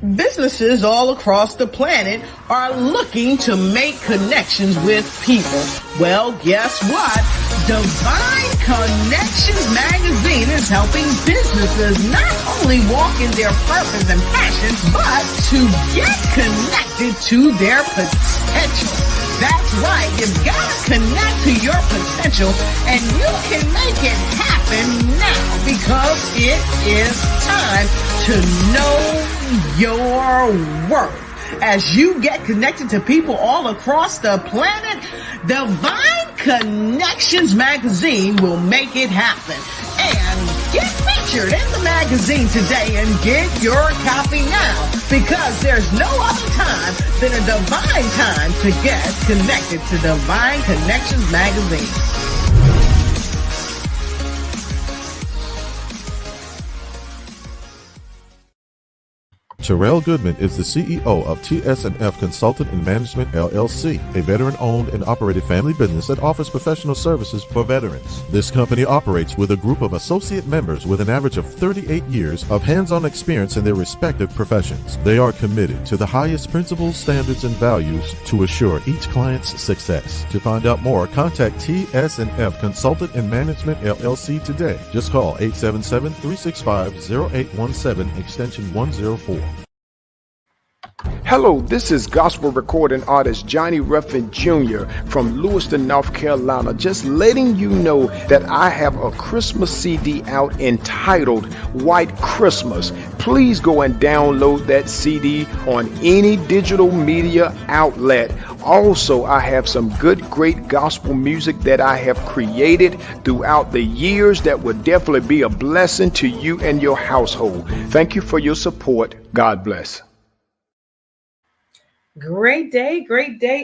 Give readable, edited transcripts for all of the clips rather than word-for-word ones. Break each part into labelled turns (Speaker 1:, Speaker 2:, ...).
Speaker 1: Businesses all across the planet are looking to make connections with people. Well, guess what? Divine Connections magazine is helping businesses not only walk in their purpose and passions, but to get connected to their potential. That's right. You've got to connect to your potential, and you can make it happen now because it is time to know your worth. As you get connected to people all across the planet, Divine Connections magazine will make it happen. And get featured in the magazine today and get your copy now, because there's no other time than a divine time to get connected to Divine Connections magazine.
Speaker 2: Terrell Goodman is the CEO of TS&F Consultant and Management, LLC, a veteran-owned and operated family business that offers professional services for veterans. This company operates with a group of associate members with an average of 38 years of hands-on experience in their respective professions. They are committed to the highest principles, standards, and values to assure each client's success. To find out more, contact TS&F Consultant and Management, LLC today. Just call 877-365-0817, extension 104.
Speaker 3: Hello, this is gospel recording artist Johnny Ruffin Jr. from Lewiston, North Carolina, just letting you know that I have a Christmas CD out entitled White Christmas. Please go and download that CD on any digital media outlet. Also, I have some great gospel music that I have created throughout the years that will definitely be a blessing to you and your household. Thank you for your support. God bless.
Speaker 4: Great day,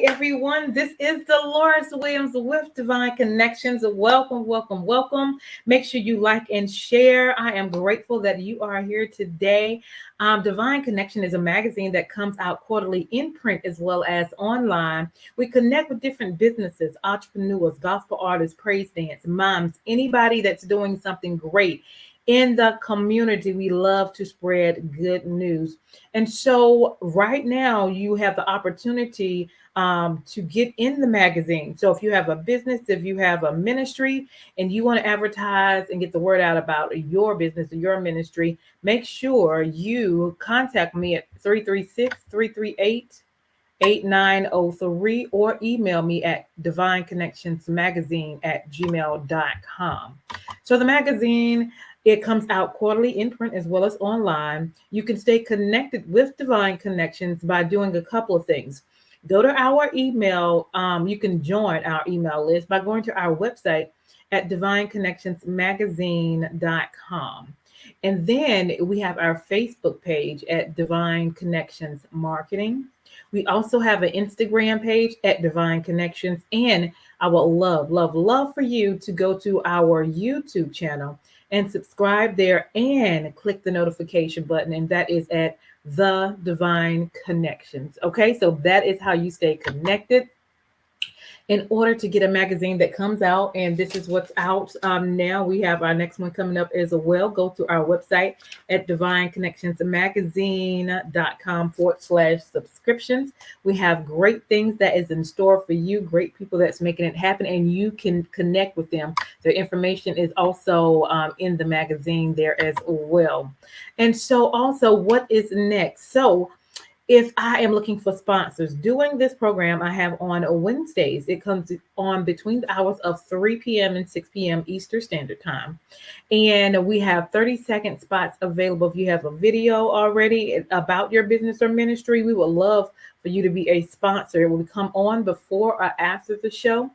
Speaker 4: everyone. This is Deloris Williams with Divine Connections. Welcome. Make sure you like and share. I am grateful that you are here today. Divine Connection is a magazine that comes out quarterly in print as well as online. We connect with different businesses, entrepreneurs, gospel artists, praise dance, moms, anybody that's doing something great in the community. We love to spread good news. And so right now you have the opportunity to get in the magazine. So if you have a business, if you have a ministry and you want to advertise and get the word out about your business or your ministry, make sure you contact me at 336-338-8903 or email me at divineconnectionsmagazine@gmail.com. So the magazine, it comes out quarterly in print as well as online. You can stay connected with Divine Connections by doing a couple of things. Go to our email. You can join our email list by going to our website at divineconnectionsmagazine.com. And then we have our Facebook page at Divine Connections Marketing. We also have an Instagram page at Divine Connections. And I would love for you to go to our YouTube channel and subscribe there and click the notification button. And that is at The Divine Connections. Okay, so that is how you stay connected in order to get a magazine that comes out. And this is what's out now. We have our next one coming up as well. Go to our website at divineconnectionsmagazine.com/subscriptions. We have great things that is in store for you, great people that's making it happen, and you can connect with them. The information is also in the magazine there as well. And so also, what is next? So if I am looking for sponsors, doing this program I have on Wednesdays. It comes on between the hours of 3 p.m. and 6 p.m. Eastern Standard Time. And we have 30-second spots available. If you have a video already about your business or ministry, we would love for you to be a sponsor. It will come on before or after the show.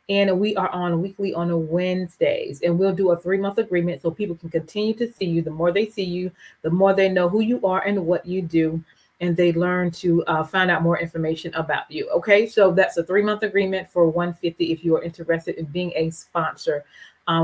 Speaker 4: And we are on weekly on Wednesdays. And we'll do a 3-month agreement so people can continue to see you. The more they see you, the more they know who you are and what you do. And they learn to find out more information about you. Okay, so that's a 3-month agreement for $150 if you are interested in being a sponsor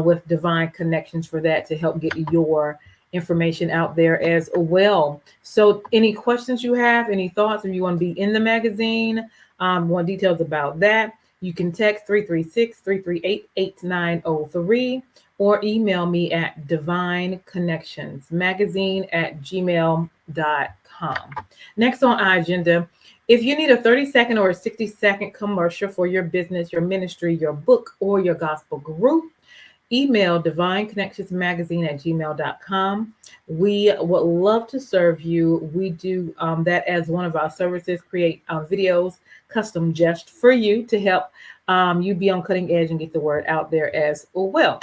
Speaker 4: with Divine Connections for that, to help get your information out there as well. So any questions you have, any thoughts, if you want to be in the magazine, more details about that, you can text 336-338-8903, or email me at divineconnectionsmagazine@gmail.com. Next on our agenda, if you need a 30-second or a 60-second commercial for your business, your ministry, your book, or your gospel group, email divineconnectionsmagazine@gmail.com. We would love to serve you. We do that as one of our services, create videos custom just for you to help you be on cutting edge and get the word out there as well.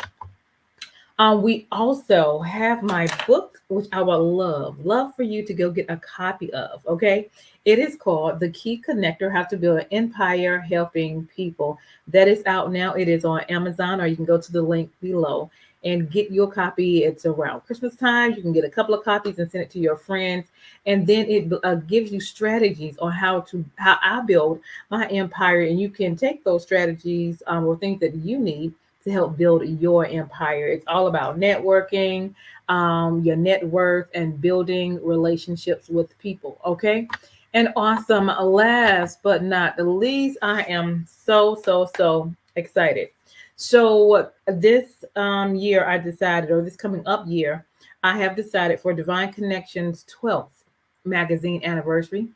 Speaker 4: We also have my book, which I would love for you to go get a copy of. Okay. It is called The Key Connector, How to Build an Empire Helping People. That is out now. It is on Amazon, or you can go to the link below and get your copy. It's around Christmas time. You can get a couple of copies and send it to your friends. And then it gives you strategies on how I build my empire. And you can take those strategies or things that you need to help build your empire. It's all about networking, your net worth, and building relationships with people. Okay. And awesome. Last but not the least, I am so excited. So this year I decided, or this coming up year, I have decided for Divine Connections 12th magazine anniversary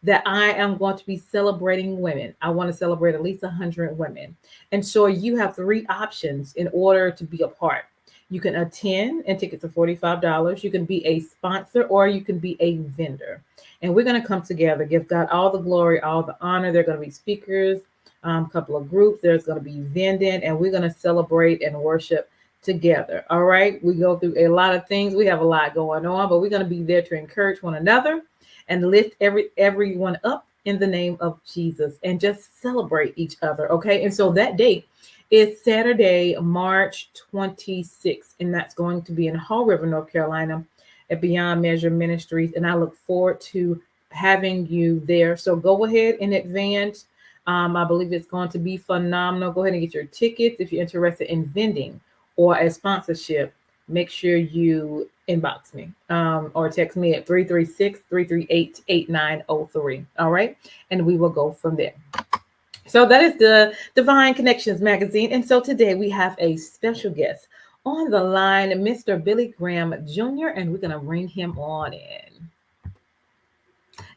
Speaker 4: that I am going to be celebrating women. I want to celebrate at least 100 women. And so you have three options in order to be a part. You can attend, and tickets are $45. You can be a sponsor, or you can be a vendor. And we're going to come together, give God all the glory, all the honor. There are going to be speakers, a couple of groups. There's going to be vending, and we're going to celebrate and worship together. All right. We go through a lot of things. We have a lot going on, but we're going to be there to encourage one another and lift everyone up in the name of Jesus, and just celebrate each other. Okay. And so that date is Saturday, March 26th, and that's going to be in Fall River, North Carolina at Beyond Measure Ministries. And I look forward to having you there. So go ahead in advance. I believe it's going to be phenomenal. Go ahead and get your tickets. If you're interested in vending or a sponsorship, make sure you inbox me or text me at 336-338-8903. All right. And we will go from there. So that is the Divine Connections magazine. And so today we have a special guest on the line, Mr. Billy Graham Jr., and we're going to bring him on in.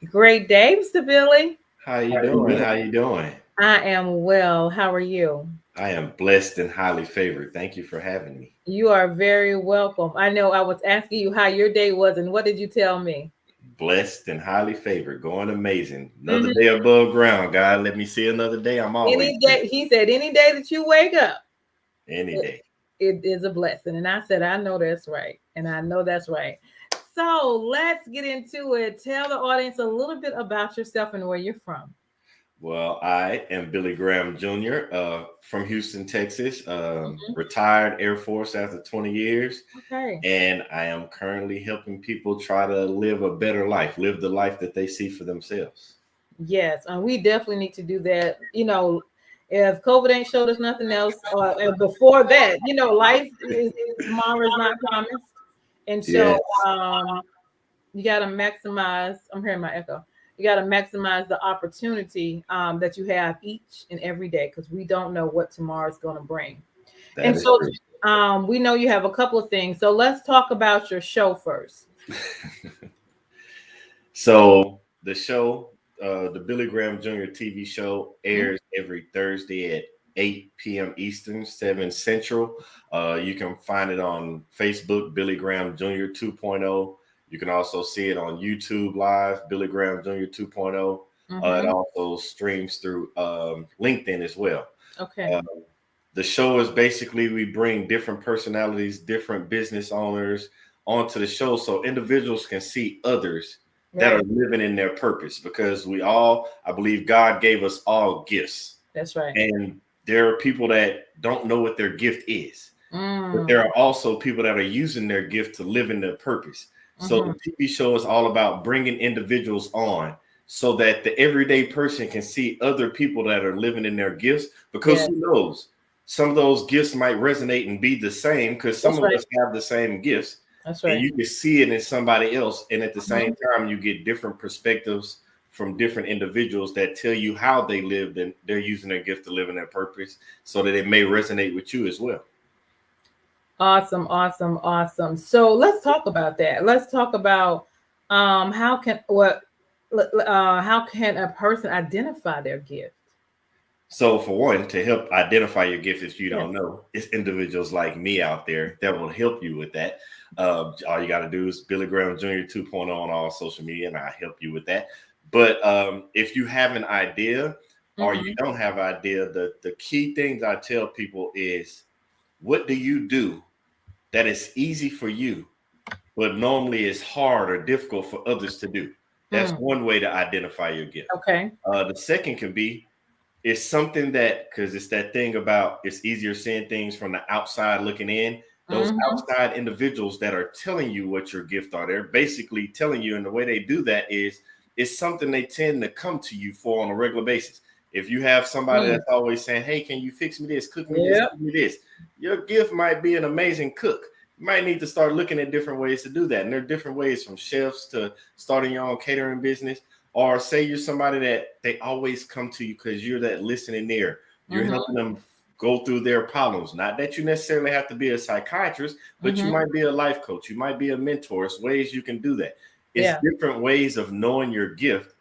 Speaker 4: Great day, Mr. Billy.
Speaker 5: How you doing? How you doing?
Speaker 4: I am well. How are you?
Speaker 5: I am blessed and highly favored. Thank you for having me.
Speaker 4: You are very welcome. I know I was asking you how your day was, and what did you tell me?
Speaker 5: Blessed and highly favored. Going amazing. Another day above ground. God, let me see another day. I'm always
Speaker 4: any day. He said, any day that you wake up,
Speaker 5: any day.
Speaker 4: It is a blessing. And I said, I know that's right. And I know that's right. So let's get into it. Tell the audience a little bit about yourself and where you're from.
Speaker 5: Well, I am Billy Graham Jr. From Houston, Texas, retired Air Force after 20 years.
Speaker 4: Okay.
Speaker 5: And I am currently helping people try to live a better life, live the life that they see for themselves.
Speaker 4: Yes, and we definitely need to do that. You know, if COVID ain't showed us nothing else, and before that, you know, life is tomorrow is not promised. And so you got to maximize, I'm hearing my echo. You got to maximize the opportunity that you have each and every day, because we don't know what tomorrow is going to bring. And so we know you have a couple of things. So let's talk about your show first.
Speaker 5: So the show, the Billy Graham Jr. TV show airs every Thursday at 8 p.m. Eastern, 7 Central. You can find it on Facebook, Billy Graham Jr. 2.0. You can also see it on YouTube Live, Billy Graham Jr. 2.0. It also streams through LinkedIn as well.
Speaker 4: Okay.
Speaker 5: The show is basically, we bring different personalities, different business owners onto the show so individuals can see others that are living in their purpose, because we all, I believe God gave us all gifts.
Speaker 4: That's right.
Speaker 5: And there are people that don't know what their gift is. But there are also people that are using their gift to live in their purpose. So the TV show is all about bringing individuals on so that the everyday person can see other people that are living in their gifts, because who knows, some of those gifts might resonate and be the same, because some of us have the same gifts.
Speaker 4: That's right.
Speaker 5: And you can see it in somebody else. And at the same time, you get different perspectives from different individuals that tell you how they lived and they're using their gift to live in their purpose, so that it may resonate with you as well.
Speaker 4: Awesome, awesome, awesome. So let's talk about that. Let's talk about how can a person identify their gift?
Speaker 5: So, for one, to help identify your gift if you
Speaker 4: Yes.
Speaker 5: don't know, it's individuals like me out there that will help you with that. All you got to do is Billy Graham Jr. 2.0 on all social media, and I help you with that. But if you have an idea or you
Speaker 4: Mm-hmm.
Speaker 5: don't have an idea, the key things I tell people is, what do you do that is easy for you, but normally is hard or difficult for others to do? That's
Speaker 4: Mm.
Speaker 5: one way to identify your gift.
Speaker 4: Okay.
Speaker 5: The second can be, it's something that, because it's that thing about it's easier seeing things from the outside looking in. Those
Speaker 4: Mm-hmm.
Speaker 5: outside individuals that are telling you what your gift are, they're basically telling you, and the way they do that is it's something they tend to come to you for on a regular basis. If you have somebody
Speaker 4: Mm.
Speaker 5: that's always saying, "Hey, can you fix me this, cook me this,
Speaker 4: Yep.
Speaker 5: cook me this," your gift might be an amazing cook. You might need to start looking at different ways to do that. And there are different ways, from chefs to starting your own catering business. Or say you're somebody that they always come to you because you're that listening ear. You're
Speaker 4: Mm-hmm.
Speaker 5: helping them go through their problems. Not that you necessarily have to be a psychiatrist, but you
Speaker 4: Mm-hmm.
Speaker 5: might be a life coach. You might be a mentor. It's ways you can do that. It's
Speaker 4: Yeah.
Speaker 5: different ways of knowing your gift.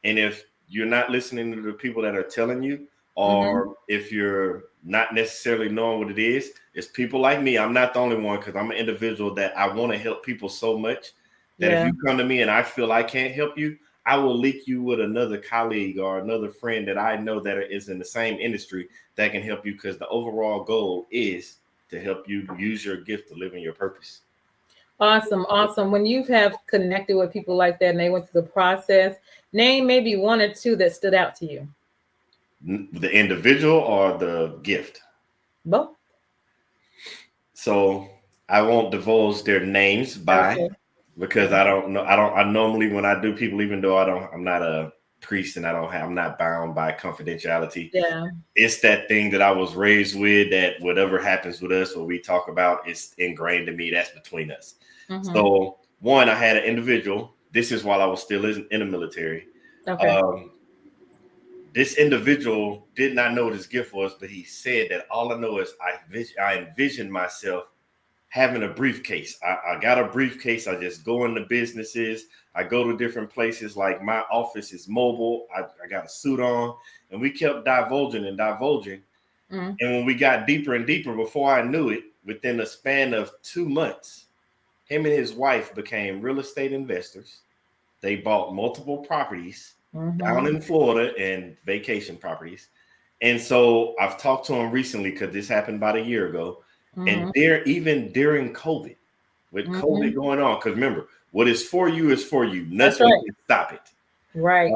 Speaker 5: And if you're not listening to the people that are telling you,
Speaker 4: Mm-hmm.
Speaker 5: or if you're not necessarily knowing what it is, it's people like me. I'm not the only one, because I'm an individual that I want to help people so much that if
Speaker 4: Yeah.
Speaker 5: you come to me and I feel I can't help you, I will link you with another colleague or another friend that I know that is in the same industry that can help you, because the overall goal is to help you use your gift to live in your purpose.
Speaker 4: Awesome, awesome. When you have connected with people like that and they went through the process, name maybe one or two that stood out to you.
Speaker 5: The individual or the gift.
Speaker 4: Both.
Speaker 5: So I won't divulge their names by,
Speaker 4: Okay.
Speaker 5: because I don't know. I normally, when I do people, even though I'm not a priest and I'm not bound by confidentiality.
Speaker 4: Yeah.
Speaker 5: It's that thing that I was raised with, that whatever happens with us, what we talk about, is ingrained in me. That's between us.
Speaker 4: Mm-hmm.
Speaker 5: So, one, I had an individual. This is while I was still in the military.
Speaker 4: Okay.
Speaker 5: Um, this individual did not know what his gift was, but he said that all I know is I envisioned myself having a briefcase. I got a briefcase. I just go into businesses. I go to different places. Like, my office is mobile. I got a suit on, and we kept divulging and divulging.
Speaker 4: Mm.
Speaker 5: And when we got deeper and deeper, before I knew it, within a span of 2 months, him and his wife became real estate investors. They bought multiple properties down
Speaker 4: Mm-hmm.
Speaker 5: in Florida, and vacation properties. And so I've talked to him recently, because this happened about a year ago. And
Speaker 4: Mm-hmm.
Speaker 5: even during COVID, with
Speaker 4: Mm-hmm.
Speaker 5: COVID going on, because remember, what is for you is for you.
Speaker 4: That's
Speaker 5: Nothing
Speaker 4: right.
Speaker 5: can stop it.
Speaker 4: Right.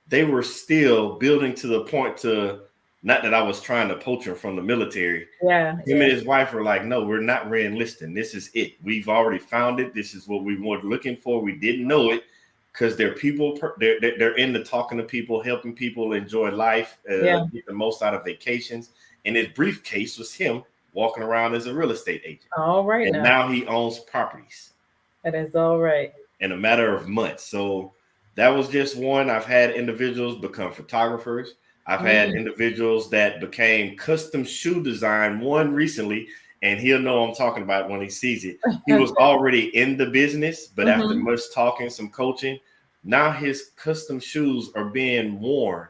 Speaker 5: They were still building to the point to, not that I was trying to poach him from the military.
Speaker 4: Yeah.
Speaker 5: Him and
Speaker 4: Yeah.
Speaker 5: his wife were like, "No, we're not re-enlisting. This is it. We've already found it. This is what we were looking for. We didn't know it, because they're people. They're into talking to people, helping people enjoy life,
Speaker 4: Yeah.
Speaker 5: get the most out of vacations." And his briefcase was him walking around as a real estate agent,
Speaker 4: All right
Speaker 5: and
Speaker 4: now.
Speaker 5: now he owns properties
Speaker 4: That is all right.
Speaker 5: in a matter of months. So that was just one. I've had individuals become photographers. I've had
Speaker 4: Mm.
Speaker 5: individuals that became custom shoe design. One recently, and he'll know I'm talking about when he sees it. He was already in the business, but after
Speaker 4: Mm-hmm.
Speaker 5: much talking, some coaching, now his custom shoes are being worn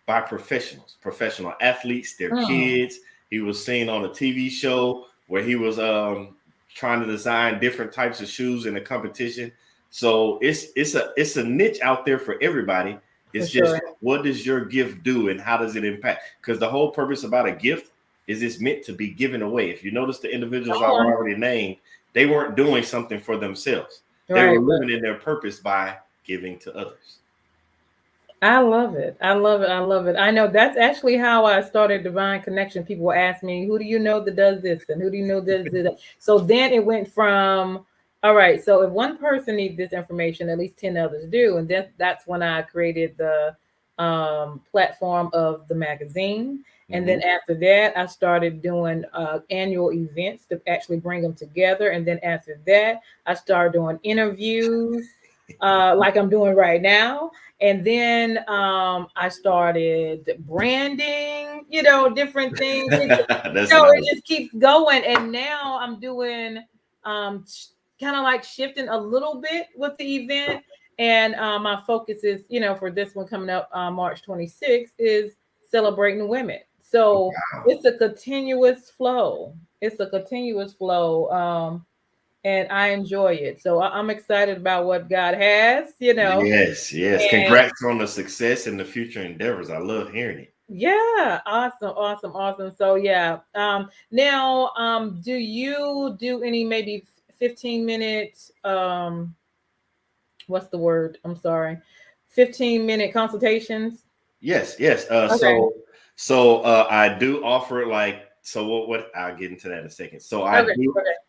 Speaker 5: by professionals, professional athletes, their
Speaker 4: Mm.
Speaker 5: kids. He was seen on a TV show where he was trying to design different types of shoes in a competition. So it's a niche out there for everybody.
Speaker 4: For
Speaker 5: It's just,
Speaker 4: sure.
Speaker 5: what does your gift do and how does it impact? Because the whole purpose about a gift is it's meant to be given away. If you notice, the individuals I've
Speaker 4: Come on.
Speaker 5: already named, they weren't doing something for themselves. They
Speaker 4: Right.
Speaker 5: were living in their purpose by giving to others.
Speaker 4: I love it. I love it. I love it. I know that's actually how I started Divine Connection. People ask me, who do you know that does this? And who do you know that does that? So then it went from, all right, so if one person needs this information, at least 10 others do. And then that's when I created the platform of the magazine. And then
Speaker 5: Mhm.
Speaker 4: after that, I started doing annual events to actually bring them together. And then after that, I started doing interviews. like I'm doing right now. And then I started branding, different things.
Speaker 5: That's
Speaker 4: It
Speaker 5: nice.
Speaker 4: just keeps going. And now I'm doing um, kind of like shifting a little bit with the event. And my focus is, for this one coming up March 26th, is celebrating women. So
Speaker 5: Wow.
Speaker 4: it's a continuous flow. It's a continuous flow. And I enjoy it. So I'm excited about what God has,
Speaker 5: Yes, yes.
Speaker 4: And
Speaker 5: Congrats on the success and the future endeavors. I love hearing it.
Speaker 4: yeah, awesome, awesome, awesome. So yeah, now, do you do any maybe 15 minutes? What's the word? I'm sorry, 15-minute consultations.
Speaker 5: Yes, yes.
Speaker 4: Okay,
Speaker 5: I do offer like so what I'll get into that in a second. So
Speaker 4: okay, okay,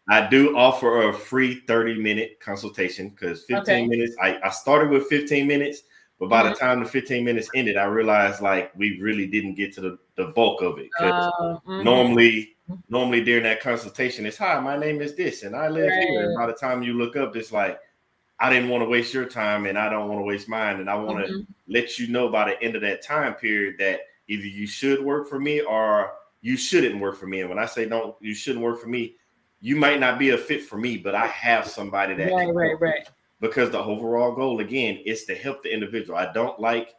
Speaker 5: I do offer a free 30-minute consultation because 15
Speaker 4: okay.
Speaker 5: minutes, I started with 15 minutes, but by the
Speaker 4: Mm-hmm.
Speaker 5: time the 15 minutes ended, I realized like we really didn't get to the bulk of it. Because
Speaker 4: Mm-hmm.
Speaker 5: normally during that consultation, it's hi, my name is this, and I live here. And
Speaker 4: Right.
Speaker 5: by the time you look up, it's like I didn't want to waste your time and I don't want to waste mine. And I want to
Speaker 4: Mm-hmm.
Speaker 5: let you know by the end of that time period that either you should work for me or you shouldn't work for me. And when I say don't, you shouldn't work for me, you might not be a fit for me, but I have somebody that
Speaker 4: Right,
Speaker 5: can
Speaker 4: right,
Speaker 5: help you.
Speaker 4: right.
Speaker 5: Because the overall goal, again, is to help the individual. I don't like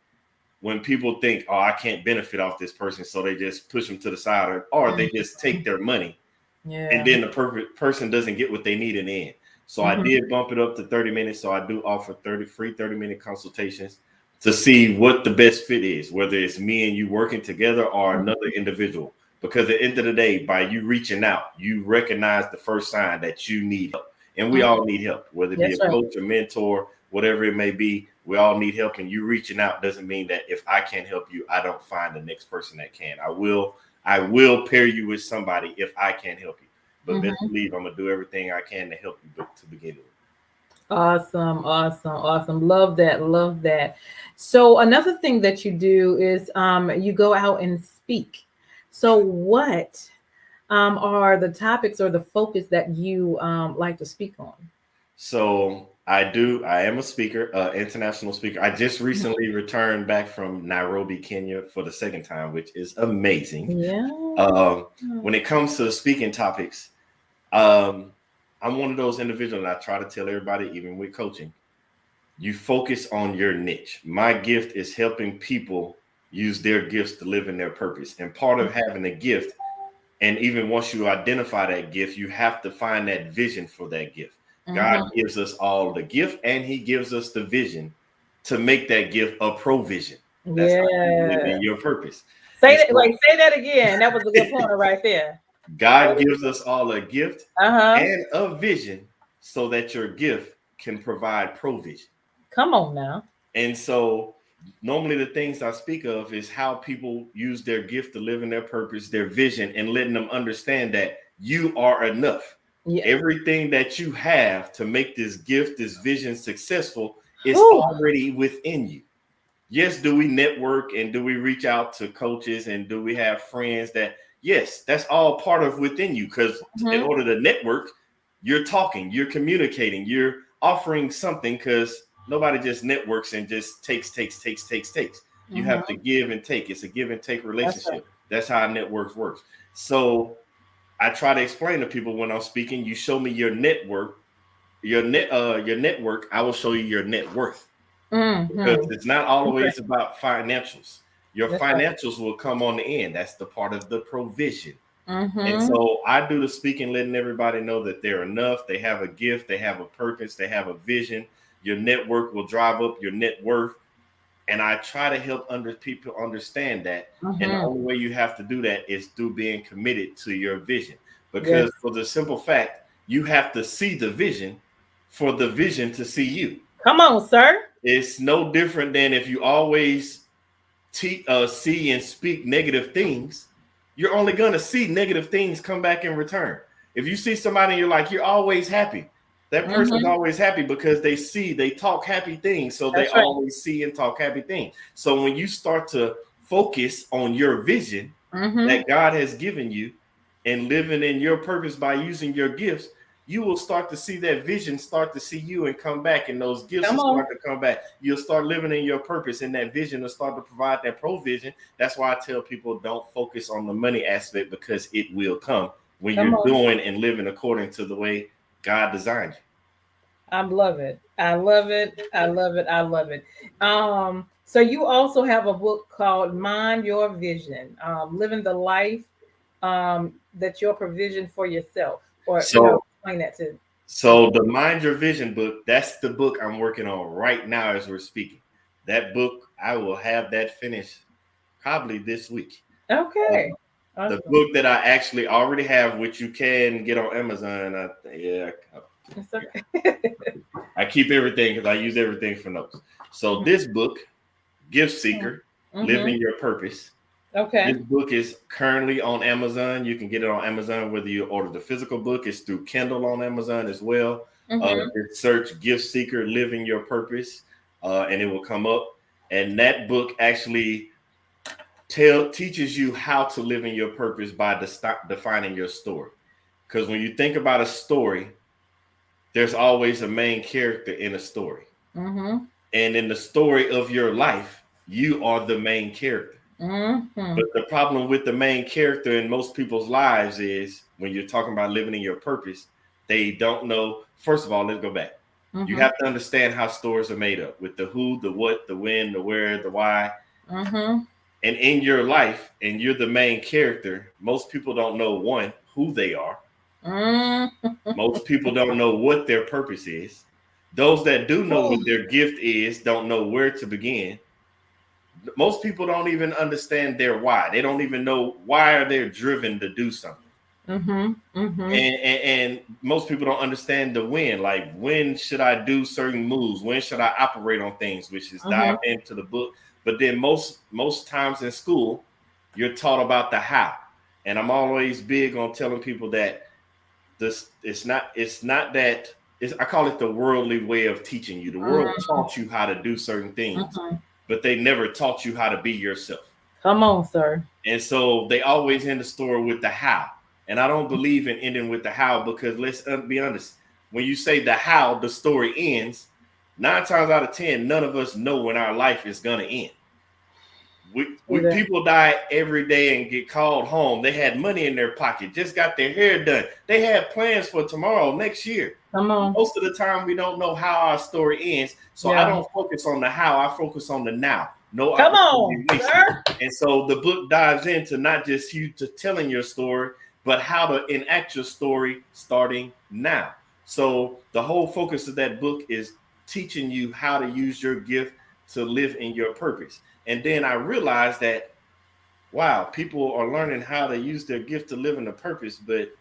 Speaker 5: when people think, oh, I can't benefit off this person. So they just push them to the side or they just take their money and
Speaker 4: Yeah.
Speaker 5: then the perfect person doesn't get what they need in the end. So I
Speaker 4: Mm-hmm.
Speaker 5: did bump it up to 30 minutes. So I do offer 30-minute consultations to see what the best fit is, whether it's me and you working together or another individual. Because at the end of the day, by you reaching out, you recognize the first sign that you need help. And we all need help, whether it be a
Speaker 4: That's right.
Speaker 5: coach, a mentor, whatever it may be. We all need help. And you reaching out doesn't mean that if I can't help you, I don't find the next person that can. I will pair you with somebody if I can't help you. But best
Speaker 4: Mm-hmm.
Speaker 5: believe I'm gonna do everything I can to help you to begin with.
Speaker 4: Awesome, awesome, awesome. Love that, love that. So another thing that you do is you go out and speak. So what are the topics or the focus that you like to speak on?
Speaker 5: So I am a speaker, international speaker. I just
Speaker 4: Mhm.
Speaker 5: recently returned back from Nairobi, Kenya for the second time, which is amazing.
Speaker 4: Yeah.
Speaker 5: Um, when it comes to speaking topics, um, I'm one of those individuals, and I try to tell everybody, even with coaching, you focus on your niche. My gift is helping people use their gifts to live in their purpose. And part of having a gift, and even once you identify that gift, you have to find that vision for that gift. God
Speaker 4: Mhm.
Speaker 5: gives us all the gift and he gives us the vision to make that gift a provision. That's how you live
Speaker 4: Yeah.
Speaker 5: in your purpose.
Speaker 4: Say
Speaker 5: And
Speaker 4: that.
Speaker 5: so
Speaker 4: Wait. Say that again. That was a good point right there.
Speaker 5: God gives us all a gift
Speaker 4: Uh huh.
Speaker 5: and a vision so that your gift can provide provision.
Speaker 4: Come on now.
Speaker 5: And so normally the things I speak of is how people use their gift to live in their purpose, their vision, and letting them understand that you are enough.
Speaker 4: Yeah.
Speaker 5: Everything that you have to make this gift, this vision successful is
Speaker 4: Whew.
Speaker 5: already within you. Yes, do we network and do we reach out to coaches and do we have friends that, yes, that's all part of within you because in
Speaker 4: Mhm.
Speaker 5: order to network, you're talking, you're communicating, you're offering something because nobody just networks and just takes. You have to
Speaker 4: Mhm.
Speaker 5: give and take. It's a give and take
Speaker 4: That's right.
Speaker 5: relationship. That's how networks works. So I try to explain to people when I'm speaking, you show me your network, your network, I will show you your net worth because
Speaker 4: Mhm.
Speaker 5: it's not always about financials. Your
Speaker 4: That's right.
Speaker 5: financials will come on the end. That's the part of the provision. And
Speaker 4: Mhm.
Speaker 5: so I do the speaking, letting everybody know that they're enough. They have a gift, they have a purpose, they have a vision. Your network will drive up your net worth. And I try to help people understand that. And the
Speaker 4: Mhm.
Speaker 5: only way you have to do that is through being committed to your vision.
Speaker 4: Yes.
Speaker 5: Because for the simple fact, you have to see the vision for the vision to see you.
Speaker 4: Come on, sir.
Speaker 5: It's no different than if you always see and speak negative things, you're only going to see negative things come back in return. If you see somebody and you're like, you're always happy, that person's
Speaker 4: Mhm.
Speaker 5: always happy because they talk happy things. So they
Speaker 4: That's right.
Speaker 5: always see and talk happy things. So when you start to focus on your vision
Speaker 4: Mhm.
Speaker 5: that God has given you and living in your purpose by using your gifts, you will start to see that vision start to see you and come back, and those gifts
Speaker 4: Come
Speaker 5: will
Speaker 4: on.
Speaker 5: start to come back. You'll start living in your purpose, and that vision will start to provide that provision. That's why I tell people, don't focus on the money aspect, because it will come when
Speaker 4: Come
Speaker 5: you're
Speaker 4: on.
Speaker 5: doing and living according to the way God designed you.
Speaker 4: I love it. I love it. I love it. I love it. So you also have a book called Mind Your Vision, living the life that's your provision for yourself. Or
Speaker 5: So
Speaker 4: explain that to.
Speaker 5: So the Mind Your Vision book, that's the book I'm working on right now as we're speaking. That book, I will have that finished probably this week.
Speaker 4: Okay.
Speaker 5: The
Speaker 4: Awesome.
Speaker 5: book that I actually already have, which you can get on Amazon.
Speaker 4: It's okay.
Speaker 5: I keep everything because I use everything for notes. So this book, Gift Seeker, Living Your Purpose.
Speaker 4: Okay.
Speaker 5: This book is currently on Amazon. You can get it on Amazon, whether you order the physical book. It's through Kindle on Amazon as well. Just search Gift Seeker, Living Your Purpose, and it will come up. And that book actually teaches you how to live in your purpose by defining your story. Because when you think about a story, there's always a main character in a story. And in the story of your life, you are the main character. But the problem with the main character in most people's lives is, when you're talking about living in your purpose, they don't know. First of all, let's go back. You have to understand how stories are made up, with the who, the what, the when, the where, the why. And in your life, and you're the main character, most people don't know, one, who they are. Most people don't know what their purpose is. Those that do know what their gift is don't know where to begin. Most people don't even understand their why. They don't even know why are they driven to do something. And most people don't understand the when. Like, when should I do certain moves? When should I operate on things? Which is dived into the book. But then most times in school, you're taught about the how. And I'm always big on telling people that it's not that. I call it the worldly way of teaching you. The world taught you how to do certain things, but they never taught you how to be yourself.
Speaker 4: Come on, sir.
Speaker 5: And so they always end the story with the how. And I don't believe in ending with the how, because let's be honest. When you say the how, the story ends. 9 times out of 10, none of us know when our life is going to end. People die every day and get called home. They had money in their pocket, just got their hair done. They had plans for tomorrow, next year.
Speaker 4: Come on.
Speaker 5: Most of the time, we don't know how our story ends. So I don't focus on the how. I focus on the now. No
Speaker 4: Come
Speaker 5: opportunity
Speaker 4: on,
Speaker 5: wasted.
Speaker 4: sir.
Speaker 5: And so the book dives into not just you to telling your story, but how to enact your story starting now. So the whole focus of that book is teaching you how to use your gift to live in your purpose. And then I realized that, wow, people are learning how to use their gift to live in the purpose, but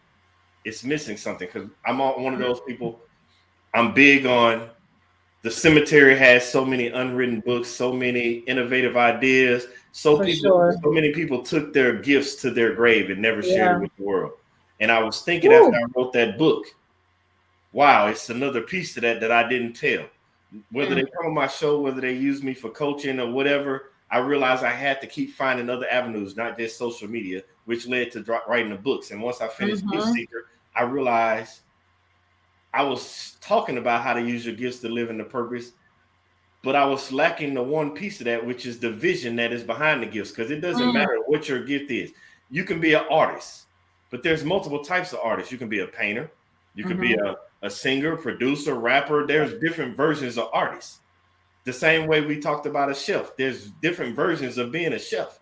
Speaker 5: it's missing something. Because I'm one of those people, I'm big on, the cemetery has so many unwritten books, so many innovative ideas. So many people took their gifts to their grave and never shared it with the world. And I was thinking after I wrote that book, wow, it's another piece to that I didn't tell. Whether they come on my show, whether they use me for coaching or whatever, I realized I had to keep finding other avenues, not just social media, which led to writing the books. And once I finished Gift Seeker, I realized I was talking about how to use your gifts to live in the purpose, but I was lacking the one piece of that, which is the vision that is behind the gifts. Because it doesn't matter what your gift is. You can be an artist, but there's multiple types of artists. You can be a painter. You can be a singer, producer, rapper. There's different versions of artists. The same way we talked about a chef. There's different versions of being a chef.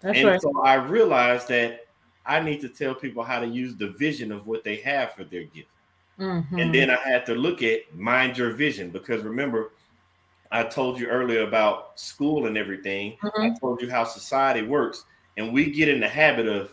Speaker 5: So I realized that I need to tell people how to use the vision of what they have for their gift. And then I had to look at Mind Your Vision, because remember, I told you earlier about school and everything. I told you how society works, and we get in the habit of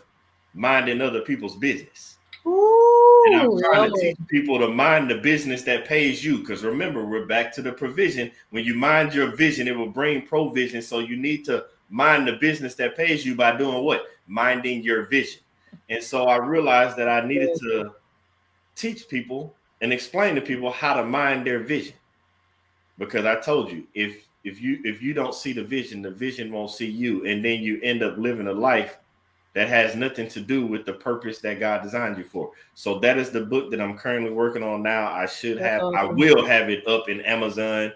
Speaker 5: minding other people's business. And I'm trying to teach people to mind the business that pays you. Because remember, we're back to the provision. When you mind your vision, it will bring provision. So you need to mind the business that pays you by doing what? Minding your vision. And so I realized that I needed to teach people and explain to people how to mind their vision. Because I told you, if you don't see the vision won't see you. And then you end up living a life that has nothing to do with the purpose that God designed you for. So that is the book that I'm currently working on now. I will have it up in Amazon,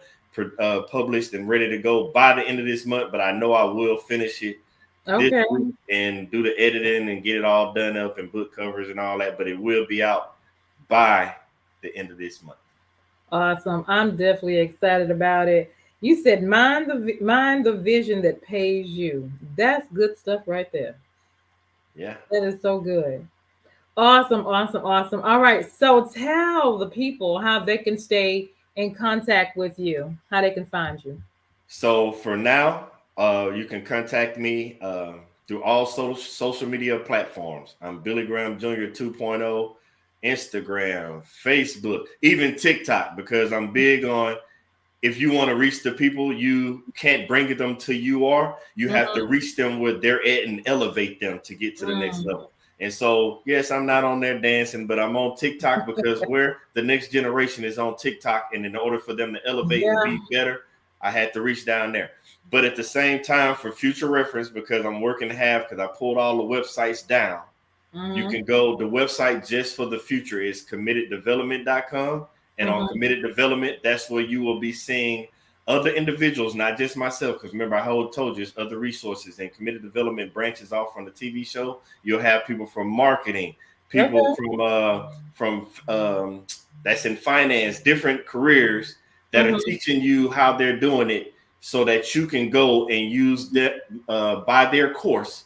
Speaker 5: published and ready to go by the end of this month, but I know I will finish it this week and do the editing and get it all done up and book covers and all that, but it will be out by the end of this month.
Speaker 4: Awesome. I'm definitely excited about it. You said mind the vision that pays you. That's good stuff right there.
Speaker 5: Yeah.
Speaker 4: That is so good. Awesome, awesome, awesome. All right. So tell the people how they can stay in contact with you, how they can find you.
Speaker 5: So for now, you can contact me through all social media platforms. I'm Billy Graham Jr. 2.0, Instagram, Facebook, even TikTok, because I'm big on, if you want to reach the people, you can't bring them to you have to reach them where they're at and elevate them to get to the next level. And so, yes, I'm not on there dancing, but I'm on TikTok because where the next generation is on TikTok. And in order for them to elevate and be better, I had to reach down there. But at the same time, for future reference, because I'm working because I pulled all the websites down, you can go, the website just for the future is committeddevelopment.com. And on Committed Development, that's where you will be seeing other individuals, not just myself, because remember, I told you, it's other resources, and Committed Development branches off from the TV show. You'll have people from marketing, people from that's in finance, different careers that are teaching you how they're doing it so that you can go and use that, buy their course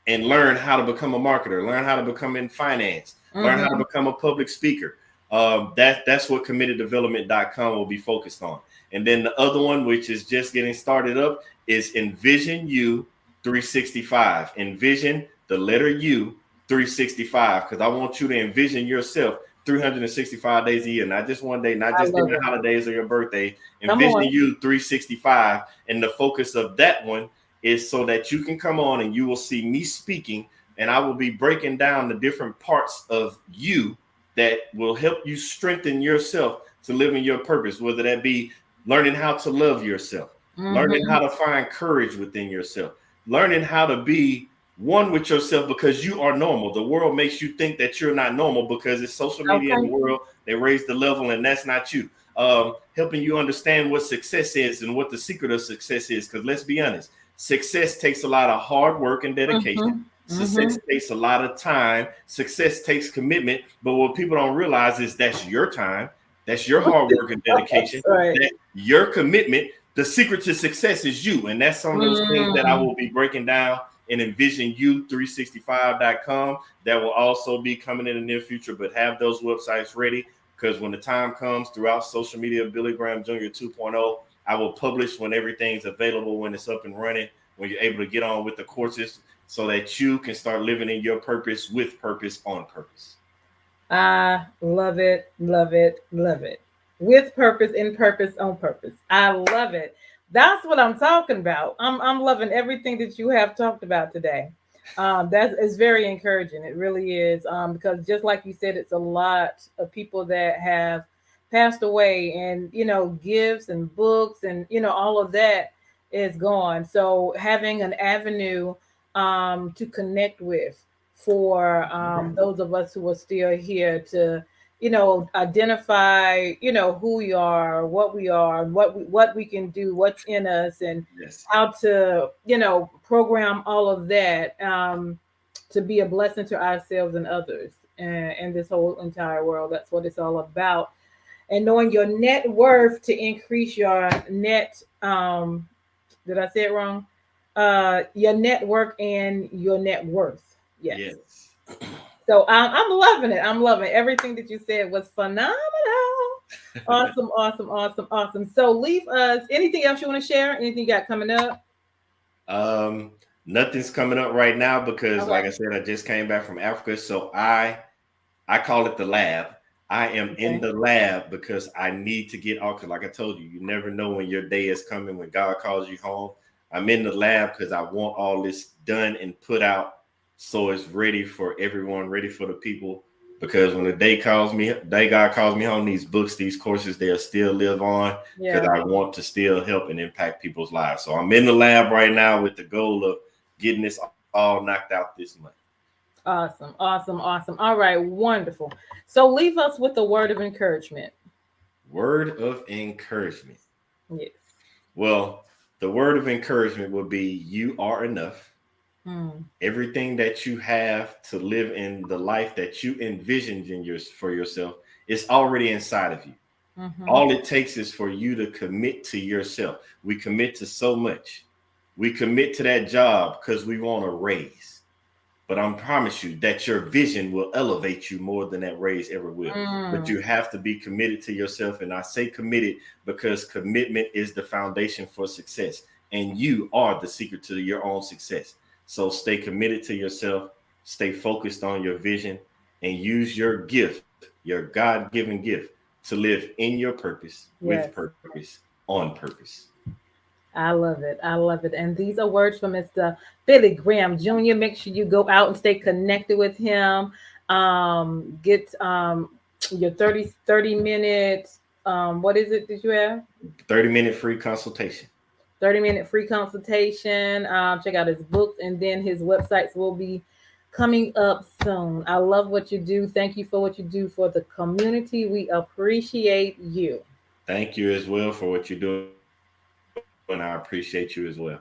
Speaker 5: and learn how to become a marketer, learn how to become in finance, learn how to become a public speaker. That's what committeddevelopment.com will be focused on. And then the other one, which is just getting started up, is Envision You 365. Envision the letter U 365, because I want you to envision yourself 365 days a year, not just one day, not just during the holidays or your birthday. Envision You 365. And the focus of that one is so that you can come on and you will see me speaking, and I will be breaking down the different parts of you that will help you strengthen yourself to live in your purpose, whether that be learning how to love yourself, learning how to find courage within yourself, learning how to be one with yourself because you are normal. The world makes you think that you're not normal because it's social media in the world. They raise the level and that's not you. Helping you understand what success is and what the secret of success is. Because let's be honest, success takes a lot of hard work and dedication. Success takes a lot of time. Success takes commitment. But what people don't realize is that's your time. That's your hard work and dedication. That's your commitment. The secret to success is you. And that's some of those things that I will be breaking down in envisioну365.com. That will also be coming in the near future. But have those websites ready, because when the time comes throughout social media, Billy Graham Jr. 2.0, I will publish when everything's available, when it's up and running, when you're able to get on with the courses, so that you can start living in your purpose, with purpose, on purpose.
Speaker 4: I love it, love it, love it. With purpose, in purpose, on purpose. I love it. That's what I'm talking about. I'm loving everything that you have talked about today. That is very encouraging. It really is. Because just like you said, it's a lot of people that have passed away, and gifts and books and all of that is gone. So having an avenue to connect with for those of us who are still here to identify who we are, what we can do, what's in us, and how to program all of that to be a blessing to ourselves and others and this whole entire world. That's what it's all about. And knowing your net worth to increase your net did I say it wrong? Your network and your net worth. Yes. So I'm loving it. I'm loving it. Everything that you said was phenomenal. Awesome, awesome, awesome, awesome. So leave us anything else you want to share? Anything you got coming up?
Speaker 5: Nothing's coming up right now because, like I said, I just came back from Africa. So I call it the lab. I am in the lab because I need to get off. Because like I told you, you never know when your day is coming, when God calls you home. I'm in the lab because I want all this done and put out so it's ready for everyone, ready for the people. Because when the day God calls me home, these books, these courses, they'll still live on because I want to still help and impact people's lives. So I'm in the lab right now with the goal of getting this all knocked out this month.
Speaker 4: Awesome. All right, wonderful. So leave us with a word of encouragement.
Speaker 5: Word of encouragement.
Speaker 4: Yes.
Speaker 5: Well, the word of encouragement would be you are enough. Everything that you have to live in the life that you envisioned for yourself is already inside of you. All it takes is for you to commit to yourself. We commit to so much. We commit to that job because we want a raise. But I promise you that your vision will elevate you more than that raise ever will. But you have to be committed to yourself. And I say committed because commitment is the foundation for success. And you are the secret to your own success. So stay committed to yourself, stay focused on your vision, and use your gift, your God-given gift, to live in your purpose, with purpose, on purpose.
Speaker 4: I love it. And these are words from Mr. Billy Graham Jr. Make sure you go out and stay connected with him. Get your 30 minutes. What is it that you have?
Speaker 5: 30-minute free consultation.
Speaker 4: 30-minute free consultation. Check out his books, and then his websites will be coming up soon. I love what you do. Thank you for what you do for the community. We appreciate you.
Speaker 5: Thank you as well for what you do, and I appreciate you as well.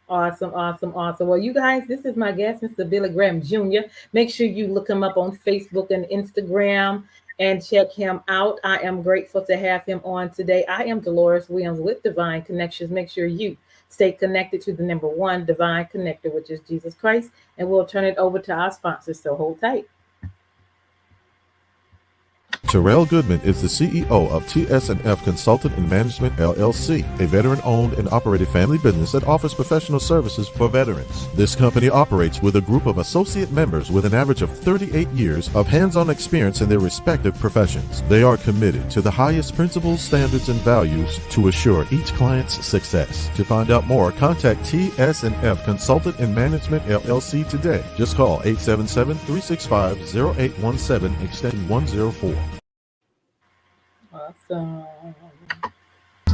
Speaker 4: Awesome. Well, you guys, this is my guest, Mr. Billy Graham Jr. Make sure you look him up on Facebook and Instagram and check him out. I am grateful to have him on today. I am Deloris Williams with Divine Connections. Make sure you stay connected to the number one divine connector, which is Jesus Christ. And we'll turn it over to our sponsors. So hold tight.
Speaker 2: Terrell Goodman is the CEO of TS&F Consultant and Management, LLC, a veteran-owned and operated family business that offers professional services for veterans. This company operates with a group of associate members with an average of 38 years of hands-on experience in their respective professions. They are committed to the highest principles, standards, and values to assure each client's success. To find out more, contact TS&F Consultant and Management, LLC today. Just call 877-365-0817, extension 104.
Speaker 4: Awesome.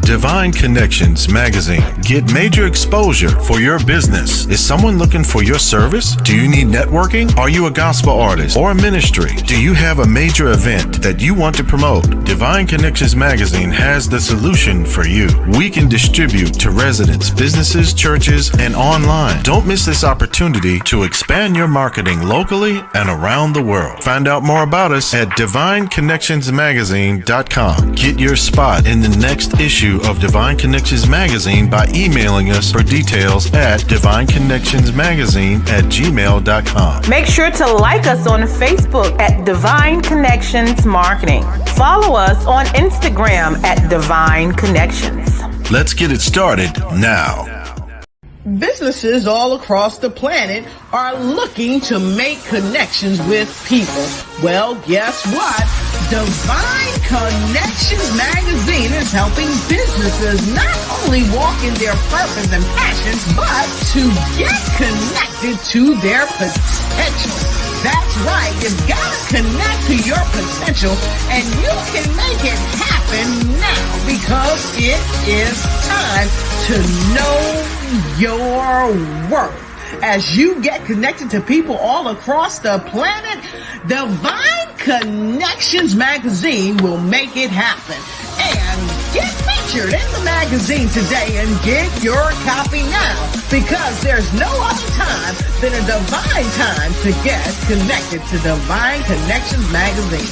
Speaker 6: Divine Connections Magazine. Get major exposure for your business. Is someone looking for your service? Do you need networking? Are you a gospel artist or a ministry? Do you have a major event that you want to promote? Divine Connections Magazine has the solution for you. We can distribute to residents, businesses, churches, and online. Don't miss this opportunity to expand your marketing locally and around the world. Find out more about us at divineconnectionsmagazine.com. Get your spot in the next issue of Divine Connections Magazine by emailing us for details at divineconnectionsmagazine@gmail.com.
Speaker 7: Make sure to like us on Facebook at Divine Connections Marketing. Follow us on Instagram at Divine Connections.
Speaker 6: Let's get it started now.
Speaker 1: Businesses all across the planet are looking to make connections with people. Well, guess what? Divine Connections Magazine is helping businesses not only walk in their purpose and passion, but to get connected to their potential. That's right. You've got to connect to your potential, and you can make it happen now because it is time to know your worth. As you get connected to people all across the planet, Divine Connections Magazine will make it happen. And get featured in the magazine today and get your copy now, because there's no other time than a divine time to get connected to Divine Connections Magazine.